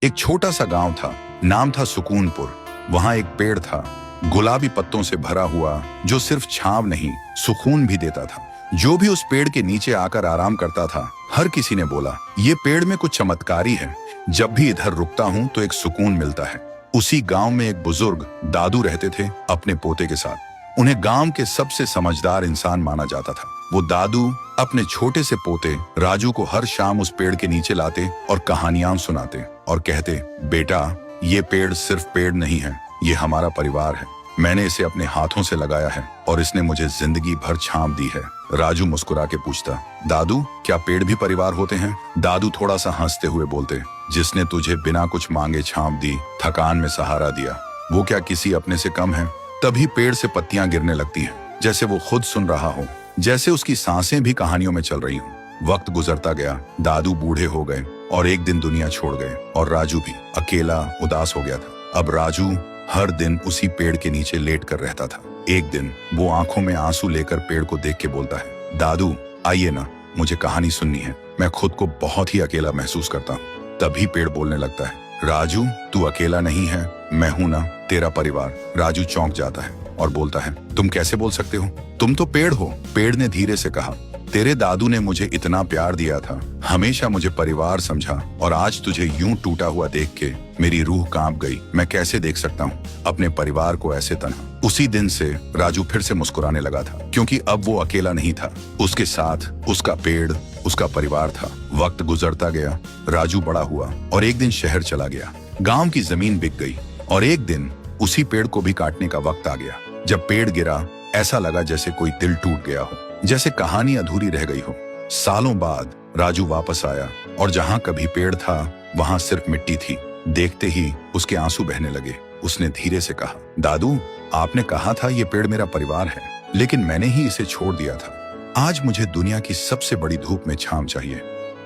एक छोटा सा गांव था, नाम था सुकूनपुर। वहां एक पेड़ था, गुलाबी पत्तों से भरा हुआ, जो सिर्फ छांव नहीं, सुकून भी देता था। जो भी उस पेड़ के नीचे आकर आराम करता था, हर किसी ने बोला, ये पेड़ में कुछ चमत्कारी है। जब भी इधर रुकता हूं तो एक सुकून मिलता है। उसी गांव में एक बुजुर्ग दादू रहते थे, अपने पोते के साथ। उन्हें गांव के सबसे समझदार इंसान माना जाता था। वो दादू अपने छोटे से पोते राजू को हर शाम उस पेड़ के नीचे लाते और कहानियां सुनाते और कहते, बेटा, ये पेड़ सिर्फ पेड़ नहीं है, ये हमारा परिवार है। मैंने इसे अपने हाथों से लगाया है और इसने मुझे जिंदगी भर छांव दी है। राजू मुस्कुरा के पूछता, दादू, क्या पेड़ भी परिवार होते हैं? दादू थोड़ा सा हंसते हुए बोलते, जिसने तुझे बिना कुछ मांगे छांव दी, थकान में सहारा दिया, वो क्या किसी अपने से कम है? तभी पेड़ से पत्तियां गिरने लगती हैं, जैसे वो खुद सुन रहा हो, जैसे उसकी सांसें भी कहानियों में चल रही हों। वक्त गुजरता गया, दादू बूढ़े हो गए और एक दिन दुनिया छोड़ गए और राजू भी अकेला उदास हो गया था। अब राजू हर दिन उसी पेड़ के नीचे लेट कर रहता था। एक दिन वो आंखों में आंसू लेकर पेड़ को देख के बोलता है, दादू, आइए ना, मुझे कहानी सुननी है। मैं खुद को बहुत ही अकेला महसूस करता हूँ। तभी पेड़ बोलने लगता है, राजू, तू अकेला नहीं है, मैं हूं ना, तेरा परिवार। राजू चौंक जाता है और बोलता है, तुम कैसे बोल सकते हो? तुम तो पेड़ हो। पेड़ ने धीरे से कहा, तेरे दादू ने मुझे इतना प्यार दिया था, हमेशा मुझे परिवार समझा, और आज तुझे यूं टूटा हुआ देख के मेरी रूह कांप गई। मैं कैसे देख सकता हूँ अपने परिवार को ऐसे तन्हा? उसी दिन से राजू फिर से मुस्कुराने लगा था, क्योंकि अब वो अकेला नहीं था। उसके साथ उसका पेड़, उसका परिवार था। वक्त गुजरता गया, राजू बड़ा हुआ और एक दिन शहर चला गया। गांव की जमीन बिक गई और एक दिन उसी पेड़ को भी काटने का वक्त आ गया। जब पेड़ गिरा, ऐसा लगा जैसे कोई दिल टूट गया हो, जैसे कहानी अधूरी रह गई हो। सालों बाद राजू वापस आया और जहां कभी पेड़ था, वहां सिर्फ मिट्टी थी। देखते ही उसके आंसू बहने लगे। उसने धीरे से कहा, दादू, आपने कहा था ये पेड़ मेरा परिवार है, लेकिन मैंने ही इसे छोड़ दिया था। आज मुझे दुनिया की सबसे बड़ी धूप में छांव चाहिए,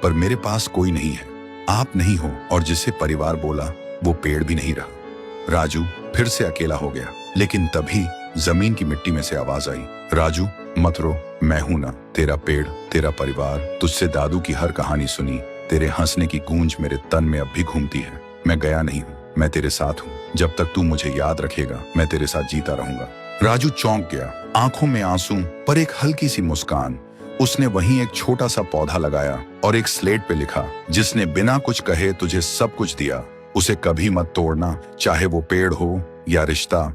पर मेरे पास कोई नहीं है। आप नहीं हो, और जिसे परिवार बोला वो पेड़ भी नहीं रहा। राजू फिर से अकेला हो गया, लेकिन तभी जमीन की मिट्टी में से आवाज आई, राजू, मत रो, मैं हूं ना, तेरा पेड़, तेरा परिवार। तुझसे दादू की हर कहानी सुनी, तेरे हंसने की गूंज मेरे तन में अब भी घूमती है। मैं गया नहीं हूँ, मैं तेरे साथ हूँ। जब तक तू मुझे याद रखेगा, मैं तेरे साथ जीता रहूंगा। राजू चौंक गया, आंखों में आंसू पर एक हल्की सी मुस्कान। उसने वहीं एक छोटा सा पौधा लगाया और एक स्लेट पे लिखा, जिसने बिना कुछ कहे तुझे सब कुछ दिया, उसे कभी मत तोड़ना, चाहे वो पेड़ हो या रिश्ता।